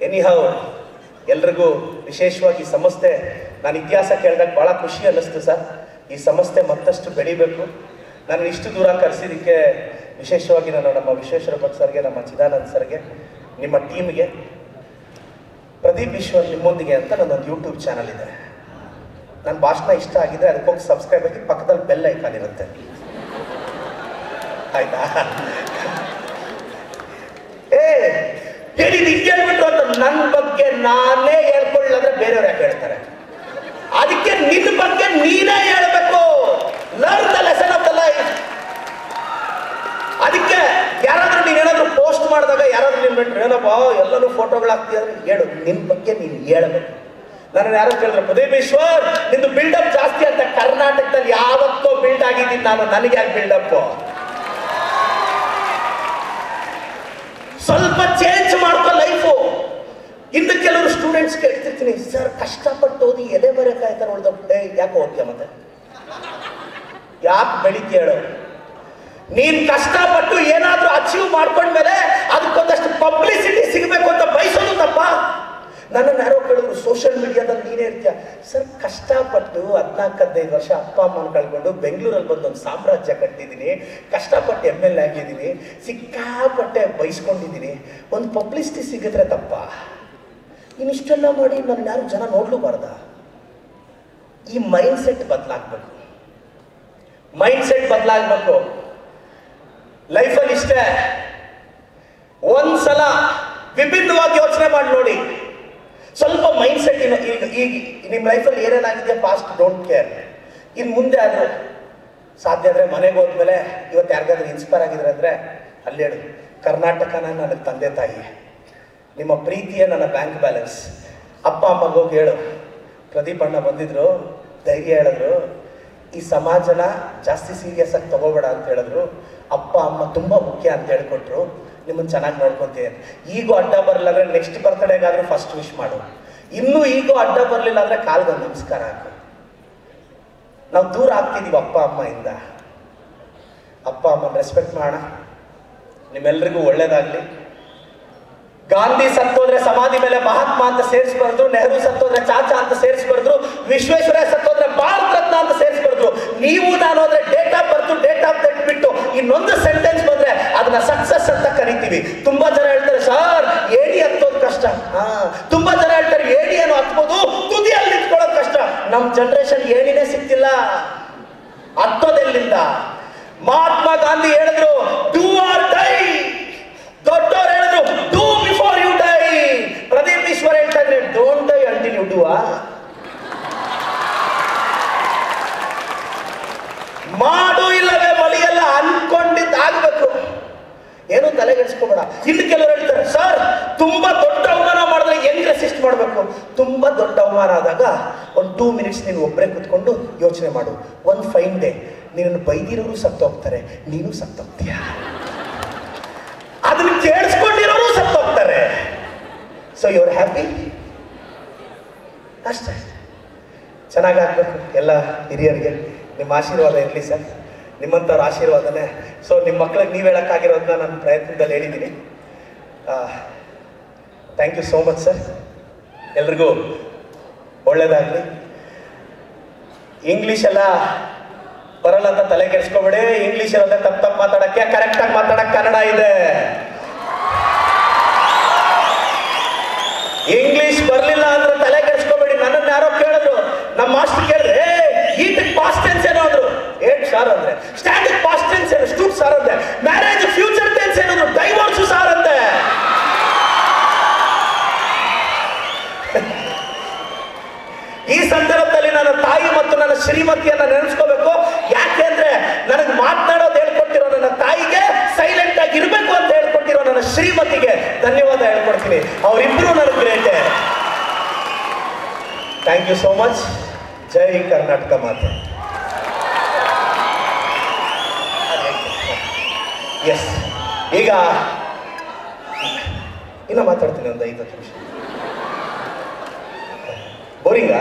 Anyhow ಎಲ್ರಿಗೂ ವಿಶೇಷವಾಗಿ ಸಂಸ್ಥೆ ನಾನು ಇತಿಹಾಸ ಕೇಳಿದಾಗ ಭಾಳ ಖುಷಿ ಅನ್ನಿಸ್ತು ಸರ್. ಈ ಸಂಸ್ಥೆ ಮತ್ತಷ್ಟು ಬೆಳಿಬೇಕು. ನಾನು ಇಷ್ಟು ದೂರ ಕರೆಸಿದ್ದಕ್ಕೆ ವಿಶೇಷವಾಗಿ ನಾನು ನಮ್ಮ ವಿಶ್ವೇಶ್ವರ ಭಟ್ ಸರ್ಗೆ, ನಮ್ಮ ಚಿದಾನಂದ್ ಸರ್ಗೆ, ನಿಮ್ಮ ಟೀಮ್ಗೆ, ಪ್ರದೀಪ್ ಈಶ್ವರ್ ನಿಮ್ಮೊಂದಿಗೆ ಅಂತ ನನ್ನೊಂದು ಯೂಟ್ಯೂಬ್ ಚಾನಲ್ ಇದೆ. ನನ್ನ ಭಾಷಣ ಇಷ್ಟ ಆಗಿದೆ, ಅದಕ್ಕೋಗಿ ಸಬ್ಸ್ಕ್ರೈಬ್ ಆಗಿ ಪಕ್ಕದಲ್ಲಿ ಬೆಲ್ ಐಕಾನ್ ಇರುತ್ತೆ, ಆಯ್ತಾ? ಹೇಳಿದ್ದು ಹಿಂಗೆ ಹೇಳ್ಬಿಟ್ರು ಅಂತ ನನ್ನ ಬಗ್ಗೆ ನಾನೇ ಹೇಳ್ಕೊಳ್ಳಿಲ್ಲ ಬೇರೆಯವ್ರು ಯಾಕೆ ಹೇಳ್ತಾರೆ? ಅದಕ್ಕೆ ನಿನ್ನ ಬಗ್ಗೆ ನೀನೇ ಹೇಳ್ಬೇಕು. Learn the lesson of the life. ಅದಕ್ಕೆ ಯಾರಾದ್ರೂ ನೀನೇನಾದ್ರೂ ಪೋಸ್ಟ್ ಮಾಡಿದಾಗ ಯಾರಾದ್ರೂ ನಿನ್ ಬಿಟ್ರೆ ಏನಪ್ಪ ಎಲ್ಲರೂ ಫೋಟೋಗಳಾಗ್ತಿದ್ರೆ ಹೇಳು, ನಿನ್ನ ಬಗ್ಗೆ ನೀನು ಹೇಳ್ಬೇಕು. ನಾನು ಯಾರು ಕೇಳಿದ್ರೆ ಪ್ರದೀಪ್ ಈಶ್ವರ್ ನಿಂದು ಬಿಲ್ಡಪ್ ಜಾಸ್ತಿ ಅಂತ. ಕರ್ನಾಟಕದಲ್ಲಿ ಯಾವತ್ತೋ ಬಿಲ್ಡ್ ಆಗಿದ್ದೀನಿ ನಾನು, ನನಗೆ ಯಾಕೆ ಬಿಲ್ಡಪ್? ಸ್ವಲ್ಪ ಚೇಂಜ್ ಮಾಡ್ಕೋ ಲೈಫು. ಇನ್ನು ಕೆಲವರು ಸ್ಟೂಡೆಂಟ್ಸ್ ಕೇಳ್ತಿರ್ತೀನಿ, ಸರ್ ಕಷ್ಟಪಟ್ಟು ಓದಿ ಎಲೆ ಬರಕಾಯ್ತಾರೆ ಉಳ್ದೋಗ್ಬಿಟ್ಟೆ, ಯಾಕೆ ಓದ್ತೀಯ ಮತ್ತೆ? ಯಾಕೆ ಬೆಳಿಗ್ಗೆ ಹೇಳು? ನೀನ್ ಕಷ್ಟಪಟ್ಟು ಏನಾದ್ರೂ ಅಚೀವ್ ಮಾಡ್ಕೊಂಡ್ಮೇಲೆ ಅದಕ್ಕೊಂದಷ್ಟು ಪಬ್ಲಿಸಿಟಿ ಸಿಗಬೇಕು ಅಂತ ಬಯಸೋದು ತಪ್ಪ? ನನ್ನನ್ನು ಯಾರೋ ಕೇಳಿದ್ರು ಸೋಷಿಯಲ್ ಮೀಡಿಯಾದಲ್ಲಿ ನೀನೇ ಇರ್ತೀಯ. ಸರ್ ಕಷ್ಟಪಟ್ಟು 14-15 ವರ್ಷ ಅಪ್ಪ ಅಮ್ಮನ ಕಳ್ಕೊಂಡು ಬೆಂಗಳೂರಲ್ಲಿ ಬಂದು ಒಂದು ಸಾಮ್ರಾಜ್ಯ ಕಟ್ಟಿದ್ದೀನಿ, ಕಷ್ಟಪಟ್ಟು MLA ಆಗಿದ್ದೀನಿ, ಸಿಕ್ಕಾಪಟ್ಟೆ ಬಯಸ್ಕೊಂಡಿದ್ದೀನಿ. ಒಂದು ಪಬ್ಲಿಸಿಟಿ ಸಿಗಿದ್ರೆ ತಪ್ಪ? ಇನ್ನಿಷ್ಟೆಲ್ಲ ಮಾಡಿ ನನ್ನ ಯಾರು ಜನ ನೋಡ್ಲೂಬಾರ್ದ? ಈ ಮೈಂಡ್ ಸೆಟ್ ಬದಲಾಗಬೇಕು. ಮೈಂಡ್ ಸೆಟ್ ಬದಲಾಗಬೇಕು. ಲೈಫಲ್ಲಿ ಇಷ್ಟೇ, ಒಂದ್ಸಲ ವಿಭಿನ್ನವಾಗಿ ಯೋಚನೆ ಮಾಡಿ ನೋಡಿ. ಸ್ವಲ್ಪ ಮೈಂಡ್ ಸೆಟ್ ಈಗ ನಿಮ್ಮ ಲೈಫಲ್ಲಿ ಏನೇನಾಗಿದೆ ಪಾಸ್ಟ್ ಡೋಂಟ್ ಕೇರ್. ಇನ್ನು ಮುಂದೆ ಆದರೂ ಸಾಧ್ಯ ಆದರೆ ಮನೆಗೆ ಹೋದ್ಮೇಲೆ ಇವತ್ತು ಯಾರಿಗಾದ್ರೂ ಇನ್ಸ್ಪೈರ್ ಆಗಿದ್ರೆ ಅಂದರೆ ಅಲ್ಲಿ ಹೇಳು, ಕರ್ನಾಟಕನ ನನ್ನ ತಂದೆ ತಾಯಿ, ನಿಮ್ಮ ಪ್ರೀತಿಯೇ ನನ್ನ ಬ್ಯಾಂಕ್ ಬ್ಯಾಲೆನ್ಸ್. ಅಪ್ಪ ಅಮ್ಮಗೆ ಹೋಗಿ ಹೇಳು, ಪ್ರದೀಪ್ ಅಣ್ಣ ಬಂದಿದ್ರು, ಧೈರ್ಯ ಹೇಳಿದ್ರು, ಈ ಸಮಾಜನ ಜಾಸ್ತಿ ಸೀರಿಯಸ್ ಆಗಿ ತಗೋಬೇಡ ಅಂತ ಹೇಳಿದ್ರು, ಅಪ್ಪ ಅಮ್ಮ ತುಂಬ ಮುಖ್ಯ ಅಂತ ಹೇಳ್ಕೊಟ್ರು, ನಿಮ್ಮನ್ನು ಚೆನ್ನಾಗಿ ನೋಡ್ಕೊತೀನಿ. ಈಗೂ ಅಡ್ಡ ಬರಲಿಲ್ಲ ಅಂದರೆ ನೆಕ್ಸ್ಟ್ ಬರ್ತಡೇಗಾದರೂ ಫಸ್ಟ್ ವಿಶ್ ಮಾಡು. ಇನ್ನೂ ಈಗೂ ಅಡ್ಡ ಬರಲಿಲ್ಲ ಅಂದರೆ ಕಾಲ್ಗೊಂದು ನಮಸ್ಕಾರ ಹಾಕು. ನಾವು ದೂರ ಆಗ್ತಿದ್ದೀವಿ ಅಪ್ಪ ಅಮ್ಮಯಿಂದ. ಅಪ್ಪ ಅಮ್ಮನ ರೆಸ್ಪೆಕ್ಟ್ ಮಾಡೋಣ. ನಿಮ್ಮೆಲ್ರಿಗೂ ಒಳ್ಳೇದಾಗಲಿ. ಗಾಂಧಿ ಸತ್ತೋದ್ರೆ ಸಮಾಧಿ ಮೇಲೆ ಮಹಾತ್ಮ ಅಂತ ಸೇರಿಸ್ಬಾರ್ದು, ನೆಹರು ಸತ್ತೋದ್ರೆ ಚಾಚಾ ಅಂತ ಸೇರಿಸ್ಬಾರ್ದು, ವಿಶ್ವೇಶ್ವರಯ್ಯ ಸತ್ತೋದ್ರೆ ಭಾರತ ರತ್ನ ಅಂತ ಸೇರಿಸ್ಬಾರ್ದು. ನೀವು ನಾನು ಹೋದ್ರೆ date of birth, date of death ಬಿಟ್ಟು ಇನ್ನೊಂದು ಸೆಂಟೆನ್ಸ್ ಬಂದ್ರೆ ಅದನ್ನ ಸಕ್ಸಸ್ ಅಂತ ಕರಿತೀವಿ. ತುಂಬಾ ಜನ ಹೇಳ್ತಾರೆ ಸರ್ ಏಡಿ ಹತ್ತೋದು ಕಷ್ಟ. ತುಂಬಾ ಜನ ಹೇಳ್ತಾರೆ ಏಡಿಯನ್ನು ಹತ್ಬೋದು, ತುದಿಯಲ್ಲಿ ನಿಂತ್ಕೊಳ್ಳೋದು ಕಷ್ಟ. ನಮ್ ಜನರೇಷನ್ ಏಡಿನೇ ಸಿಕ್ತಿಲ್ಲ, ಹತ್ತೋದೆಲ್ಲಿಂದ? ಮಹಾತ್ಮ ಗಾಂಧಿ ಹೇಳಿದ್ರು ಡೂ ಆರ್ ಡೈ. ದೊಡ್ಡವ್ರು ಹೇಳಿದ್ರು do before you die. Pradeep Eshwar ಹೇಳ್ತಾ ಇದ್ರೆ don't die until you do. ಮಾಡು ಇಲ್ಲವೇ ಮಳಿಯಲ್ಲ ಅನ್ಕೊಂಡಿದ್ದಾಗಬೇಕು. ಏನು ತಲೆಗೆಡಿಸ್ಕೋಬೇಡ. ಇನ್ನು ಕೆಲವರು ಹೇಳ್ತಾರೆ ಸರ್ ತುಂಬಾ ದೊಡ್ಡ ಅವಮಾನ ಮಾಡಿದ್ರೆ ಹೆಂಗ್ ರೆಸಿಸ್ಟ್ ಮಾಡಬೇಕು? ತುಂಬಾ ದೊಡ್ಡ ಅವಮಾನ ಆದಾಗ ಒಂದು 2 ಮಿನಿಟ್ಸ್ ನೀನು ಒಬ್ಬರೇ ಕೂತ್ಕೊಂಡು ಯೋಚನೆ ಮಾಡು. ಒಂದು ಫೈನ್ ಡೇ ನೀನು ಬೈದಿರೋರು ಸತ್ತೋಗ್ತಾರೆ, ನೀನು ಸತ್ತೋಗ್ತೀಯ. ಅದನ್ನ ಕೇಳಿಸ್ಕೊಂಡಿರೋರು ಸತ್ತೋಗ್ತಾರೆ. ಸೊ ಯು ಆರ್ ಹ್ಯಾಪಿ ಅಷ್ಟೇ. ಚೆನ್ನಾಗಾಗಬೇಕು. ಎಲ್ಲ ಹಿರಿಯರಿಗೆ ನಿಮ್ಮ ಆಶೀರ್ವಾದ ಇರಲಿ ಸರ್. ನಿಮ್ಮಂಥವ್ರ ಆಶೀರ್ವಾದನೇ. ಸೊ ನಿಮ್ಮ ಮಕ್ಕಳಿಗೆ ನೀವು ಹೇಳೋಕ್ಕಾಗಿರೋದನ್ನ ನನ್ನ ಪ್ರಯತ್ನದಲ್ಲಿ ಹೇಳಿದ್ದೀನಿ. Thank you so much sir. ಎಲ್ರಿಗೂ ಒಳ್ಳೇದಾಗಲಿ. ಇಂಗ್ಲೀಷ್ ಎಲ್ಲ ಬರಲ್ಲ ಅಂತ ತಲೆ ಕೆಡಿಸ್ಕೊಬೇಡಿ. ಇಂಗ್ಲೀಷ್ ಇರೋದೇ ತಪ್ಪು ಮಾತಾಡಕ್ಕೆ, ಕರೆಕ್ಟಾಗಿ ಮಾತಾಡಕ್ಕೆ ಕನ್ನಡ ಇದೆ. ಇಂಗ್ಲೀಷ್ ಬರಲಿಲ್ಲ ಅಂದ್ರೆ ತಲೆ ಕೆಡಿಸ್ಕೊಬೇಡಿ. ನನ್ನನ್ನು ಯಾರೋ ಕೇಳಿದ್ರು, ನಮ್ಮ ಮಾಸ್ಟರ್ ಕೇಳಿದ್ರೆ ಈಟಿಗೆ ಪಾಸ್ಟ್ ಟೆನ್ಸ್ ಏನೋ ಅಂದ್ರು. ಏಟ್ ಸಾರ್ ಅಂದ್ರೆ ಸ್ಟ್ಯಾಂಡಿಂಗ್ ಪಾಸ್ಟ್ ಟೆನ್ಸ್ ಏನು ಸ್ಟೂಟ್ ಸಾರ್ ಅಂತೆ. ಮ್ಯಾರೇಜ್ ಫ್ಯೂಚರ್ ಟೆನ್ಸ್ ಏನಾದ್ರು ಡೈವೋರ್ಸ್ ಸಾರ್ ಅಂತೆ. ಈ ಸಂದರ್ಭದಲ್ಲಿ ನನ್ನ ತಾಯಿ ಮತ್ತು ನನ್ನ ಶ್ರೀಮತಿಯನ್ನ ನೆನೆಸ್ಕೋಬೇಕು. ಯಾಕೆಂದ್ರೆ ನನಗೆ ಮಾತನಾಡೋದು ಹೇಳ್ಕೊಟ್ಟಿರೋ ನನ್ನ ತಾಯಿಗೆ, ಸೈಲೆಂಟ್ ಆಗಿ ಇರಬೇಕು ಅಂತ ಹೇಳ್ಕೊಟ್ಟಿರೋ ನನ್ನ ಶ್ರೀಮತಿಗೆ ಧನ್ಯವಾದ ಹೇಳ್ಕೊಡ್ತೀನಿ. ಅವರಿಬ್ಬರು ನನಗೆ ಗ್ರೇಟೆ. Thank you so much. ಜೈ ಕರ್ನಾಟಕ ಮಾತೆ. ಎಸ್, ಈಗ ಇನ್ನ ಮಾತಾಡ್ತೀನಿ ಒಂದು 5 ನಿಮಿಷ. ಬೋರಿಂಗಾ?